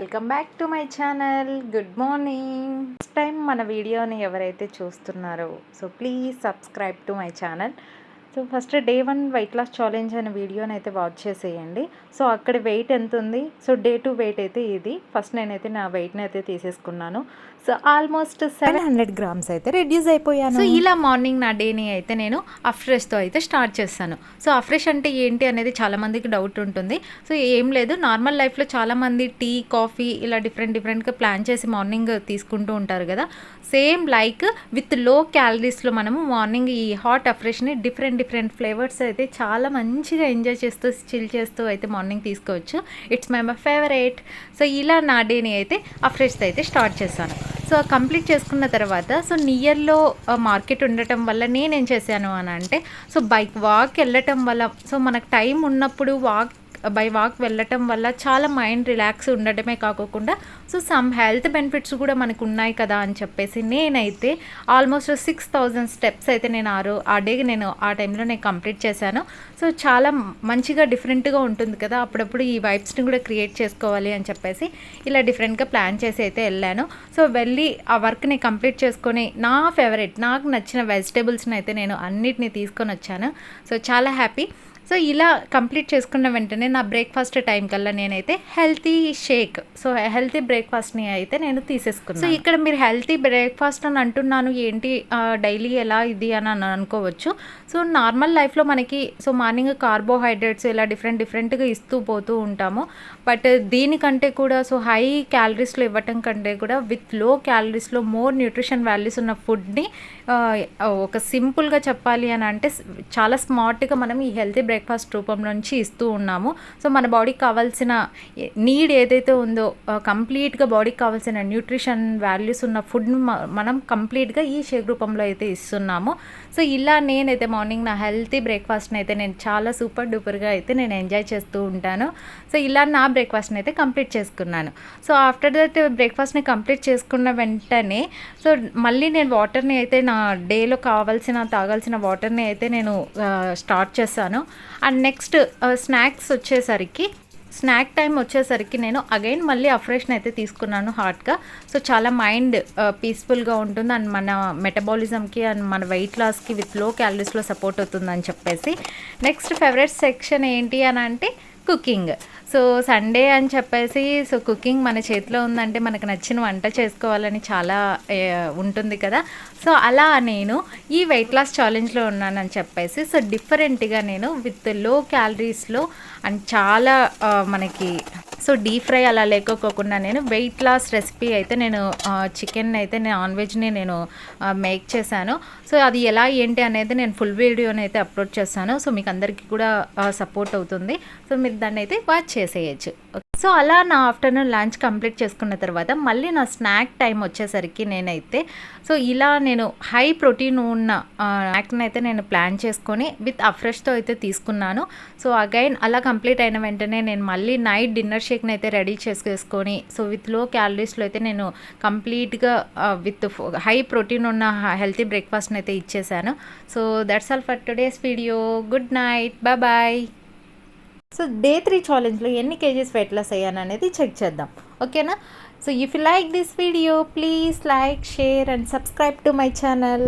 Welcome back to my channel. Good morning. First time మన వీడియోని ఎవరైతే చూస్తున్నారో so please subscribe to my channel. So first day 1 weight loss challenge అనే వీడియోని అయితే వాచ్ చేసేయండి. సో అక్కడ వెయిట్ ఎంత ఉంది, సో డే 2 వెయిట్ అయితే ఇది. ఫస్ట్ నేనైతే నా వెయిట్ని అయితే తీసేసుకున్నాను. సో ఆల్మోస్ట్ 700 గ్రామ్స్ అయితే రెడ్యూస్ అయిపోయాను. సో ఇలా మార్నింగ్ నా డేని అయితే నేను అఫ్రెష్తో అయితే స్టార్ట్ చేస్తాను. సో అఫ్రెష్ అంటే ఏంటి అనేది చాలామందికి డౌట్ ఉంటుంది. సో ఏం లేదు, నార్మల్ లైఫ్లో చాలామంది టీ కాఫీ ఇలా డిఫరెంట్గా ప్లాన్ చేసి మార్నింగ్ తీసుకుంటూ ఉంటారు కదా. సేమ్ లైక్ విత్ లో క్యాలరీస్లో మనము మార్నింగ్ ఈ హాట్ అఫ్రెష్ని డిఫరెంట్ ఫ్లేవర్స్ అయితే చాలా మంచిగా ఎంజాయ్ చేస్తూ చిల్ చేస్తూ అయితే మార్నింగ్ తీసుకోవచ్చు. It's my favourite. సో ఇలా నా డేని అయితే అఫ్రెష్తో అయితే స్టార్ట్ చేశాను. సో కంప్లీట్ చేసుకున్న తర్వాత సో నియర్లో మార్కెట్ ఉండటం వల్ల నేనేం చేశాను అని అంటే, సో బైక్ వాక్ వెళ్ళటం వల్ల, సో మనకు టైం ఉన్నప్పుడు బై వాక్ వెళ్ళటం వల్ల చాలా మైండ్ రిలాక్స్ ఉండటమే కాకుండా సో సమ్ హెల్త్ బెనిఫిట్స్ కూడా మనకు ఉన్నాయి కదా అని చెప్పేసి నేనైతే ఆల్మోస్ట్ 6000 స్టెప్స్ అయితే నేను ఆ డేకి నేను ఆ టైంలో నేను కంప్లీట్ చేశాను. సో చాలా మంచిగా డిఫరెంట్గా ఉంటుంది కదా, అప్పుడప్పుడు ఈ వైబ్స్ని కూడా క్రియేట్ చేసుకోవాలి అని చెప్పేసి ఇలా డిఫరెంట్గా ప్లాన్ చేసి అయితే వెళ్ళాను. సో వెళ్ళి ఆ వర్క్ని కంప్లీట్ చేసుకొని నా ఫేవరెట్ నాకు నచ్చిన వెజిటేబుల్స్ని అయితే నేను అన్నిటిని తీసుకొని వచ్చాను. సో చాలా హ్యాపీ. సో ఇలా కంప్లీట్ చేసుకున్న వెంటనే నా బ్రేక్ఫాస్ట్ టైం కల్లా నేనైతే హెల్తీ షేక్, సో హెల్తీ బ్రేక్ఫాస్ట్ని అయితే నేను తీసేసుకున్నాను. సో ఇక్కడ మీరు హెల్తీ బ్రేక్ఫాస్ట్ అని అంటున్నాను ఏంటి, డైలీ ఎలా ఇది అని అనుకోవచ్చు. సో నార్మల్ లైఫ్లో మనకి సో మార్నింగ్ కార్బోహైడ్రేట్స్ ఇలా డిఫరెంట్గా ఇస్తూ పోతూ ఉంటాము. బట్ దీనికంటే కూడా సో హై క్యాలరీస్లో ఇవ్వటం కంటే కూడా విత్ లో క్యాలరీస్లో మోర్ న్యూట్రిషన్ వాల్యూస్ ఉన్న ఫుడ్ని ఒక సింపుల్గా చెప్పాలి అని అంటే చాలా స్మార్ట్గా మనం ఈ హెల్తీ బ్రేక్ఫాస్ట్ రూపంలో నుంచి ఇస్తూ ఉన్నాము. సో మన బాడీకి కావాల్సిన నీడ్ ఏదైతే ఉందో కంప్లీట్గా బాడీకి కావాల్సిన న్యూట్రిషన్ వాల్యూస్ ఉన్న ఫుడ్ని మనం కంప్లీట్గా ఈ షేక్ రూపంలో అయితే ఇస్తున్నాము. సో ఇలా నేనైతే మార్నింగ్ నా హెల్తీ బ్రేక్ఫాస్ట్ని అయితే నేను చాలా సూపర్ డూపర్గా అయితే నేను ఎంజాయ్ చేస్తూ ఉంటాను. సో ఇలా నా బ్రేక్ఫాస్ట్ని అయితే కంప్లీట్ చేసుకున్నాను. సో ఆఫ్టర్ దట్ బ్రేక్ఫాస్ట్ని కంప్లీట్ చేసుకున్న వెంటనే సో మళ్ళీ నేను వాటర్ని అయితే నా డేలో తాగాల్సిన వాటర్ని అయితే నేను స్టార్ట్ చేశాను. అండ్ నెక్స్ట్ స్నాక్ టైం వచ్చేసరికి నేను అగైన్ మళ్ళీ అఫ్రెష్ని అయితే తీసుకున్నాను హాట్గా. సో చాలా మైండ్ పీస్ఫుల్గా ఉంటుంది అండ్ మన మెటబాలిజంకి అండ్ మన వెయిట్ లాస్కి విత్ లో క్యాలరీస్లో సపోర్ట్ అవుతుందని చెప్పేసి నెక్స్ట్ ఫేవరెట్ సెక్షన్ ఏంటి అని అంటే కుకింగ్. సో సండే అని చెప్పేసి సో కుకింగ్ మన చేతిలో ఉందంటే మనకు నచ్చిన వంట చేసుకోవాలని చాలా ఉంటుంది కదా. సో అలా నేను ఈ వెయిట్ లాస్ ఛాలెంజ్లో ఉన్నానని చెప్పేసి సో డిఫరెంట్గా నేను విత్ లో క్యాలరీస్లో అండ్ చాలా మనకి సో డీప్ ఫ్రై అలా లేకపోకుండా నేను వెయిట్ లాస్ రెసిపీ అయితే నేను చికెన్ అయితే నాన్ వెజ్ని నేను మేక్ చేశాను. సో అది ఎలా ఏంటి అనేది నేను ఫుల్ వీడియోని అయితే అప్లోడ్ చేస్తాను. సో మీకు అందరికీ కూడా సపోర్ట్ అవుతుంది. సో మీరు దాన్ని అయితే వాచ్ చేసేయచ్చు. సో అలా నా ఆఫ్టర్నూన్ లంచ్ కంప్లీట్ చేసుకున్న తర్వాత మళ్ళీ నా స్నాక్ టైం వచ్చేసరికి నేనైతే సో ఇలా నేను హై ప్రోటీన్ ఉన్న స్నాక్ని అయితే నేను ప్లాన్ చేసుకొని విత్ అఫ్రెష్తో అయితే తీసుకున్నాను. సో అగైన్ అలా కంప్లీట్ అయిన వెంటనే నేను మళ్ళీ నైట్ డిన్నర్ షేక్ని అయితే రెడీ చేసుకొని సో విత్ లో క్యాలరీస్లో అయితే నేను కంప్లీట్గా విత్ హై ప్రోటీన్ ఉన్న హెల్తీ బ్రేక్ఫాస్ట్ని అయితే ఇచ్చేసాను. So that's all for today's video. Good night, bye. So day 3 ఛాలెంజ్లో ఎన్ని కేజీస్ వెయిట్ లాస్ అయ్యాను అనేది చెక్ చేద్దాం, ఓకేనా. So if you like this video please like, share and subscribe to my channel.